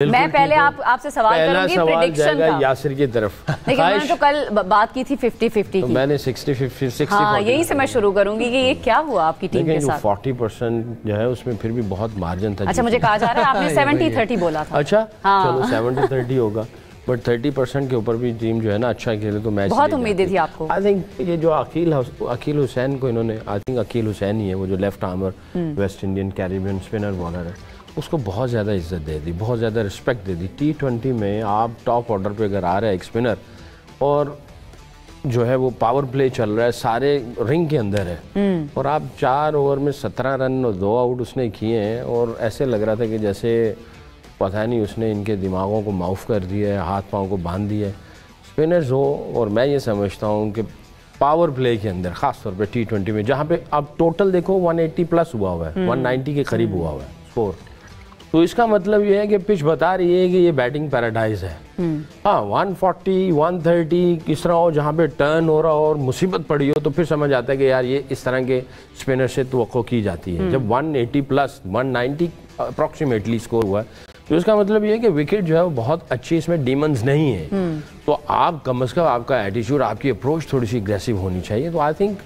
میں پہلے آپ سے سوال کروں گی پریڈکشن کا یاسر کی طرف. لیکن میں نے تو کل بات کی تھی 50-50 کی. میں نے 60-50 ہاں یہی سے میں شروع کروں گی کہ یہ کیا ہوا آپ کی ٹیم کے ساتھ. 40% جو ہے اس میں پھر بھی بہت مارجن تھا. اچھا مجھے کہا جا رہا ہے آپ نے 70-30 بولا تھا. اچھا چلو 70-30 ہوگا بٹ 30% کے اوپر بھی ٹیم جو ہے نا اچھا کھیلے تو میچ بہت امیدیں تھی آپ کو. آئی تھنک یہ جو عقیل حسین کو انہوں نے آئی تھنک عقیل حسین ہی ہے وہ جو left armour West Indian Caribbean spinner bowler ہے اس کو بہت زیادہ عزت دے دی بہت زیادہ رسپیکٹ دے دی. T20 میں آپ ٹاپ آرڈر پہ اگر آ رہا ہے ایک اسپنر اور جو ہے وہ پاور پلے چل رہا ہے سارے رنگ کے اندر ہے اور آپ 4 اوور میں 17 رن اور 2 آؤٹ اس نے کیے ہیں اور ایسے لگ رہا تھا کہ جیسے پتہ نہیں اس نے ان کے دماغوں کو معاف کر دیا ہے ہاتھ پاؤں کو باندھ دیا ہے. اسپنرز ہو اور میں یہ سمجھتا ہوں کہ پاور پلے کے اندر خاص طور پہ T20 میں جہاں پہ اب ٹوٹل دیکھو 180 پلس ہوا ہوا ہے 190 کے قریب ہوا ہوا ہے اسکور تو اس کا مطلب یہ ہے کہ پچ بتا رہی ہے کہ یہ بیٹنگ پیراڈائز ہے. ہاں 140 130 کس طرح ہو جہاں پہ ٹرن ہو رہا ہو اور مصیبت پڑی ہو تو پھر سمجھ آتا ہے کہ یار یہ اس طرح کے اسپنر سے توقع کی جاتی ہے. جب 180 پلس 190 اپروکسیمیٹلی اسکور ہوا ہے تو اس کا مطلب یہ ہے کہ وکٹ جو ہے وہ بہت اچھی اس میں ڈیمنز نہیں ہے تو آپ کم از کم آپ کا ایٹیچیوڈ آپ کی اپروچ تھوڑی سی اگریسو ہونی چاہیے. تو آئی تھنک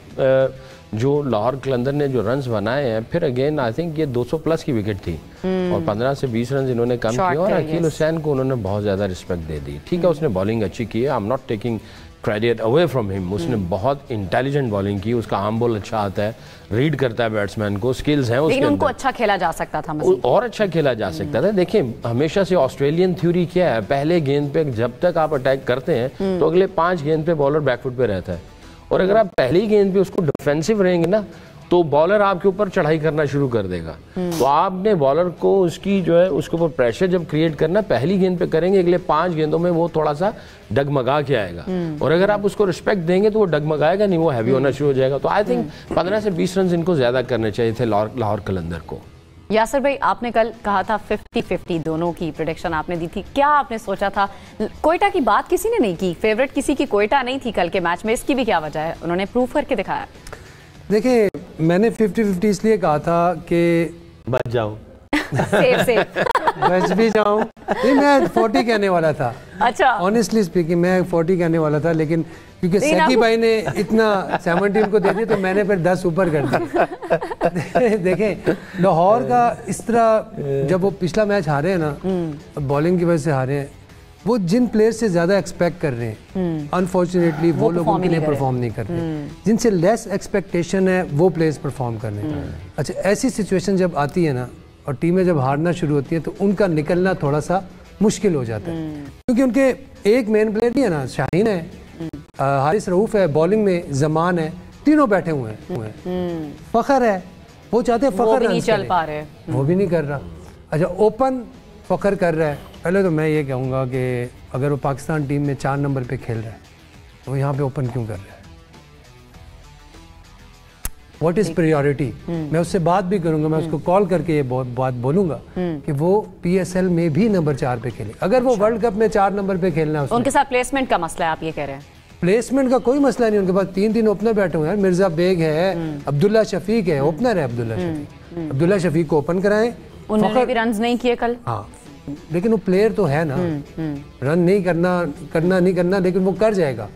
جو لاہور قلندر نے جو رنز بنائے ہیں پھر اگین آئی تھنک یہ 200 پلس کی وکٹ تھی اور 15 سے 20 رنز انہوں نے کم کیا اور عقیل حسین کو انہوں نے بہت زیادہ رسپیکٹ دے دی. ٹھیک ہے اس نے بالنگ اچھی کی ہے I am not taking credit away from ہم. اس نے بہت انٹیلیجنٹ بالنگ کی اس کا آرم بال اچھا آتا ہے ریڈ کرتا ہے بیٹسمین کو سکلز ہیں اس کے لیکن ان کو اچھا کھیلا جا سکتا تھا اور اچھا کھیلا جا سکتا تھا. دیکھیں ہمیشہ سے آسٹریلین تھیوری کیا ہے پہلے گیند پہ جب تک آپ اٹیک کرتے ہیں تو اگلے 5 گیند پہ بالر بیک فٹ پہ رہتا ہے اور اگر آپ پہلی گیند پہ اس کو ڈیفینسو رہیں گے نا تو بالر آپ کے اوپر چڑھائی کرنا شروع کر دے گا. تو آپ نے بالر کو اس کی جو ہے اس کے اوپر پریشر جب کریٹ کرنا پہلی گیند پہ کریں گے اگلے 5 گیندوں میں وہ تھوڑا سا ڈگمگا کے آئے گا اور اگر آپ اس کو رسپیکٹ دیں گے تو وہ ڈگمگائے گا نہیں وہ ہیوی ہونا شروع ہو جائے گا. تو آئی تھنک 15 سے 20 رنز ان کو زیادہ کرنے چاہیے تھے لاہور قلندر کو. یاسر بھائی آپ نے کل کہا تھا 50-50 دونوں کی پریڈکشن آپ نے دی تھی. کیا آپ نے سوچا تھا کوئٹہ کی بات کسی نے نہیں کی فیورٹ کسی کی کوئٹہ نہیں تھی کل کے میچ میں اس کی بھی کیا وجہ ہے انہوں نے پروف کر کے دکھایا. دیکھیں میں نے 50-50 اس لیے کہا تھا کہ بچ جاؤں بچ بھی جاؤں نہیں میں 40 کہنے والا تھا. اچھا آنیسٹلی اسپیکنگ میں 40 کہنے والا تھا لیکن کیونکہ سیکی بھائی نے اتنا 70 کو دے دی تو میں نے پھر 10 اوپر کر دی. دیکھیں لاہور کا اس طرح جب وہ پچھلا میچ ہارے ہیں نا بالنگ کی وجہ سے ہارے ہیں وہ جن پلیئر سے زیادہ ایکسپیکٹ کر رہے ہیں انفارچونیٹلی وہ لوگ ان کے لیے پرفارم نہیں کر رہے. جن سے لیس ایکسپیکٹیشن ہے وہ پلیئرز پرفارم کر رہے ہیں. اچھا ایسی سچویشن جب آتی ہے نا اور ٹیمیں جب ہارنا شروع ہوتی ہیں تو ان کا نکلنا تھوڑا سا مشکل ہو جاتا ہے کیونکہ ان کے ایک مین پلیئر نہیں ہے نا شاہین ہے حارث رؤوف ہے بالنگ میں زمان ہے تینوں بیٹھے ہوئے ہیں. فخر ہے وہ چاہتے ہیں فخر نہیں چل پا رہے وہ بھی نہیں کر رہا. اچھا اوپن فخر کر رہا ہے. پہلے تو میں یہ کہوں گا کہ اگر وہ پاکستان ٹیم میں 4 نمبر پہ کھیل رہا ہے تو وہ یہاں پہ اوپن کیوں کر رہا ہے. What is priority. میں اس سے بات بھی کروں گا میں اس کو کال کر کے یہ بات بولوں گا کہ وہ PSL میں بھی نمبر 4 پہ کھیلے. اگر وہ ورلڈ کپ میں 4 نمبر پہ کھیلنا ہے ان کے ساتھ پلیسمنٹ کا مسئلہ ہے آپ یہ کہہ رہے ہیں. پلیسمنٹ کا کوئی مسئلہ نہیں ان کے پاس 3 اوپنر بیٹھے ہوئے ہیں. مرزا بیگ ہے عبداللہ شفیق ہے اوپنر ہے عبداللہ شفیق کو اوپن کرائیں. انہوں نے بھی رنز نہیں کیے کل ہاں لیکن وہ پلیئر تو ہے نا رن نہیں کرنا لیکن وہ کر جائے گا.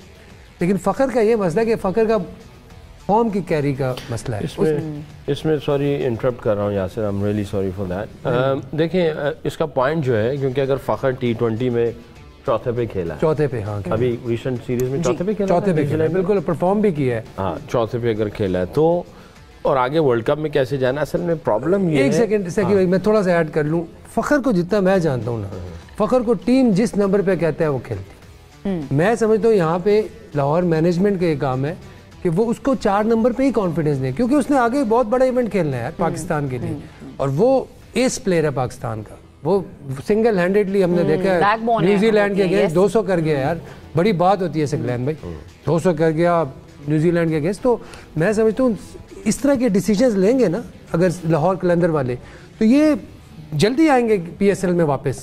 لیکن فخر کا یہ مسئلہ ہے کہ فخر کا فارم کی کیری کا مسئلہ ہے. اس میں سوری انٹرپٹ کر رہا ہوں Yasir I am really sorry for that. دیکھیں اس کا پوائنٹ جو ہے کیونکہ اگر فخر T20 میں چوتھے پہ کھیلا ہے چوتھے پہ ہاں ابھی ریسنٹ سیریز میں چوتھے پہ کھیلا ہے بالکل پرفارم بھی کیا ہے. ہاں چوتھے پہ اگر کھیلا ہے تو اور آگے ورلڈ کپ میں کیسے جانا اصل میں پرابلم یہ ہے. ایک سیکنڈ میں تھوڑا سا ایڈ کر لوں. فخر کو جتنا میں جانتا ہوں نا فخر کو ٹیم جس نمبر پہ کہتا ہے وہ کھیلتی. میں سمجھتا ہوں یہاں پہ لاہور مینجمنٹ کا یہ کام ہے کہ وہ اس کو 4 نمبر پہ ہی کانفیڈنس دیں کیونکہ اس نے آگے بہت بڑا ایونٹ کھیلنا ہے یار پاکستان کے لیے اور وہ ایس پلیئر ہے پاکستان کا. وہ سنگل ہینڈیڈلی ہم نے دیکھا ہے نیوزی لینڈ کے اگینسٹ 200 کر گیا یار. بڑی بات ہوتی ہے سگلین بھائی 200 کر گیا نیوزی لینڈ کے اگینسٹ. تو میں سمجھتا ہوں اس طرح کے ڈیسیجنز لیں گے نا اگر لاہور قلندر والے تو یہ جلدی آئیں گے PSL میں واپس.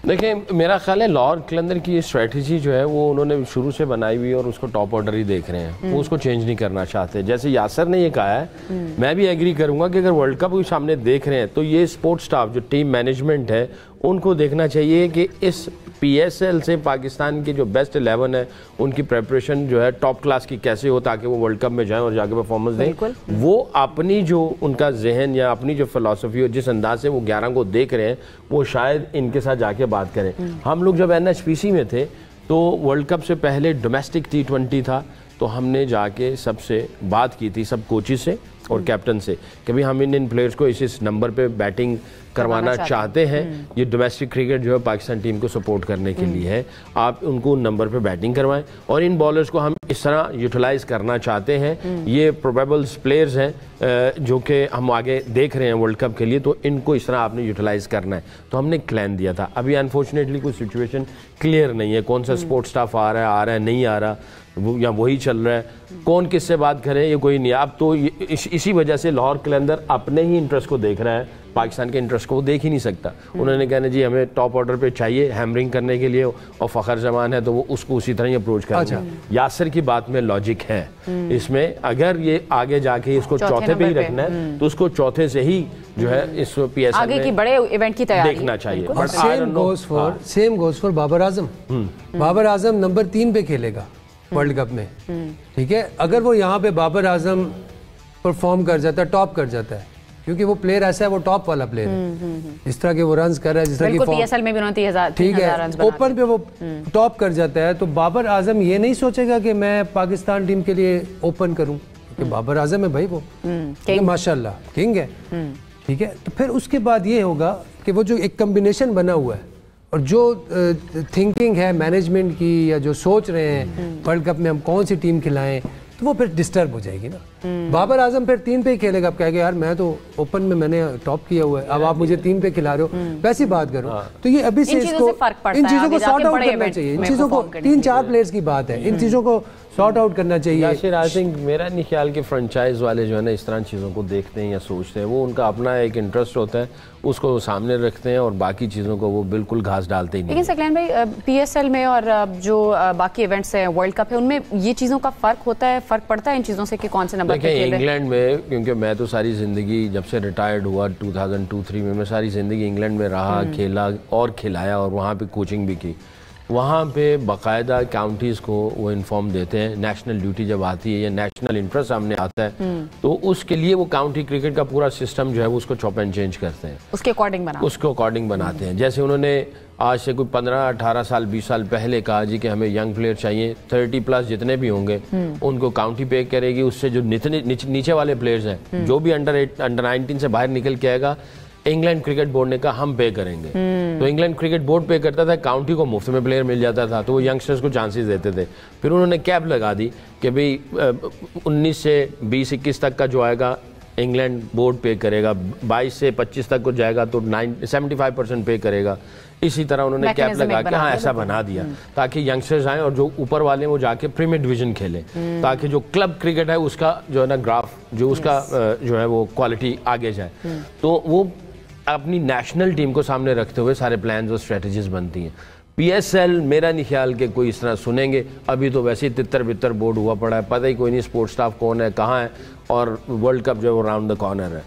دیکھیں میرا خیال ہے لاہور قلندر کی اسٹریٹجی جو ہے وہ انہوں نے شروع سے بنائی ہوئی اور اس کو ٹاپ آرڈر ہی دیکھ رہے ہیں وہ اس کو چینج نہیں کرنا چاہتے. جیسے یاسر نے یہ کہا ہے میں بھی ایگری کروں گا کہ اگر ورلڈ کپ کو سامنے دیکھ رہے ہیں تو یہ سپورٹ سٹاف جو ٹیم مینجمنٹ ہے ان کو دیکھنا چاہیے کہ اس پی ایس ایل سے پاکستان کی جو بیسٹ 11 ہے ان کی پریپریشن جو ہے ٹاپ کلاس کی کیسے ہو تاکہ وہ ورلڈ کپ میں جائیں اور جا کے پرفارمنس دیں. وہ اپنی جو ان کا ذہن یا اپنی جو فلسفی ہو جس انداز سے وہ 11 کو دیکھ رہے ہیں وہ شاید ان کے ساتھ جا کے بات کریں. ہم لوگ جب NHPC میں تھے تو ورلڈ کپ سے پہلے ڈومیسٹک T20 تھا تو ہم نے جا کے سب سے بات کی تھی, سب کوچز سے اور کیپٹن سے, کہ بھئی ہم ان پلیئرز کو اس نمبر پہ بیٹنگ کروانا چاہتے ہیں. یہ ڈومیسٹک کرکٹ جو ہے پاکستان ٹیم کو سپورٹ کرنے کے لیے ہے, آپ ان کو ان نمبر پہ بیٹنگ کروائیں اور ان بالرز کو ہم اس طرح یوٹیلائز کرنا چاہتے ہیں. یہ پروبیبلز پلیئرز ہیں جو کہ ہم آگے دیکھ رہے ہیں ورلڈ کپ کے لیے, تو ان کو اس طرح آپ نے یوٹیلائز کرنا ہے. تو ہم نے ایک پلان دیا تھا. ابھی انفارچونیٹلی کوئی سچویشن کلیئر نہیں ہے, کون سا سپورٹ سٹاف آ رہا ہے نہیں آ رہا, یا وہی چل رہا ہے, کون کس سے بات کرے یہ کوئی نہیں. اب تو اسی وجہ سے لاہور قلندر اپنے ہی انٹرسٹ کو دیکھ رہا ہے, پاکستان کے انٹرسٹ کو وہ دیکھ ہی نہیں سکتا. انہوں نے کہنا جی ہمیں ٹاپ آرڈر پہ چاہیے ہیمرنگ کرنے کے لیے, اور فخر زمان ہے تو وہ اس کو اسی طرح ہی اپروچ کریں گے. یاسر کی بات میں لاجک ہے اس میں, اگر یہ آگے جا کے اس کو چوتھے پہ ہی رکھنا ہے تو اس کو چوتھے سے ہی جو ہے اس پی ایس ایل میں بڑے ایونٹ کی تیاری دیکھنا چاہیے. Same goes for Babar Azam. Babar Azam number 3 پہ کھیلے گا ورلڈ کپ میں, ٹھیک ہے. اگر وہ یہاں پہ بابر اعظم پرفارم کر جاتا ہے, ٹاپ کر جاتا ہے, کیونکہ وہ پلیئر ایسا ہے, وہ ٹاپ والا پلیئر ہے, جس طرح کے وہ رنز کر رہا ہے, جس طرح کی پی ایس ایل میں بھی انہوں نے 3000 ٹھیک ہے, اوپن پہ وہ ٹاپ کر جاتا ہے, تو بابر اعظم یہ نہیں سوچے گا کہ میں پاکستان ٹیم کے لیے اوپن کروں, کیونکہ بابر اعظم ہے بھائی, وہ ماشاء اللہ کنگ ہے, ٹھیک ہے. تو پھر اس کے بعد یہ ہوگا کہ وہ جو ایک کمبینیشن بنا ہوا ہے اور جو تھنکنگ ہے مینجمنٹ کی, یا جو سوچ رہے ہیں ورلڈ کپ میں ہم کون سی ٹیم کھلائیں, تو وہ پھر ڈسٹرب ہو جائے گی نا. بابر اعظم پھر 3 پہ ہی کھیلے گا. اب کہے گا یار میں تو اوپن میں نے ٹاپ کیا ہوا ہے, اب آپ مجھے 3 پہ کھلا رہے ہو, ویسی بات کرو. تو یہ ابھی سے اس کو ان چیزوں کو سارٹ آؤٹ کرنا چاہیے. ان چیزوں کو 3-4 پلیئرز کی بات ہے, ان چیزوں کو سارٹ آؤٹ کرنا چاہیے. یاسر آئی تھنک میرا نہیں خیال کہ فرنچائز والے جو ہے نا اس طرح چیزوں کو دیکھتے ہیں یا سوچتے ہیں. وہ ان کا اپنا ایک انٹرسٹ ہوتا ہے, اس کو سامنے رکھتے ہیں اور باقی چیزوں کو وہ بالکل گھاس ڈالتے ہی نہیں. لیکن سکلین بھائی پی ایس ایل میں اور جو باقی ایونٹس ہیں ورلڈ کپ ہے, ان میں یہ چیزوں کا فرق ہوتا ہے, فرق پڑتا ہے ان چیزوں سے کہ کون سے نمبر پہ کھیل رہے ہیں؟ انگلینڈ میں, کیونکہ میں تو ساری زندگی جب سے ریٹائرڈ ہوا 2002-03 میں ساری زندگی انگلینڈ میں رہا, کھیلا اور کھلایا, اور وہاں پہ کوچنگ بھی کی. وہاں پہ باقاعدہ کاؤنٹیز کو وہ انفارم دیتے ہیں, نیشنل ڈیوٹی جب آتی ہے یا نیشنل انٹرسٹ سامنے آتا ہے تو اس کے لیے وہ کاؤنٹی کرکٹ کا پورا سسٹم جو ہے وہ اس کو چاپ اینڈ چینج کرتے ہیں, اس کے اکارڈنگ بناتے ہیں. جیسے انہوں نے آج سے کوئی 15-18 سال 20 سال پہلے کہا جی کہ ہمیں ینگ پلیئر چاہیے, 30+ جتنے بھی ہوں گے ان کو کاؤنٹی پے کرے گی. اس سے جو نیچے والے پلیئرز ہیں جو بھی انڈر 19 سے باہر نکل کے آئے گا, انگلینڈ کرکٹ بورڈ نے کہا ہم پے کریں گے. تو انگلینڈ کرکٹ بورڈ پے کرتا تھا, کاؤنٹی کو مفت میں پلیئر مل جاتا تھا, تو وہ ینگسٹرز کو چانسز دیتے تھے. پھر انہوں نے کیپ لگا دی کہ بھئی 19 سے 20-21 تک کا جو آئے گا انگلینڈ بورڈ پے کرے گا, 22 سے 25 تک کو جائے گا تو 75% پے کرے گا. اسی طرح انہوں نے کیپ لگا کے ایسا بنا دیا تاکہ ینگسٹرز آئیں اور جو اوپر والے وہ جا کے پریمیئر ڈویژن کھیلیں, تاکہ جو کلب کرکٹ ہے اس کا جو ہے نا گراف جو اس کا جو ہے وہ کوالٹی آگے جائے. تو وہ اپنی نیشنل ٹیم کو سامنے رکھتے ہوئے سارے پلانز اور اسٹریٹجیز بنتی ہیں. پی ایس ایل میرا نہیں خیال کہ کوئی اس طرح سنیں گے. ابھی تو ویسے ہی تتر بتر بورڈ ہوا پڑا ہے, پتہ ہی کوئی نہیں اسپورٹ سٹاف کون ہے کہاں ہے, اور ورلڈ کپ جو ہے وہ راؤنڈ دا کارنر ہے.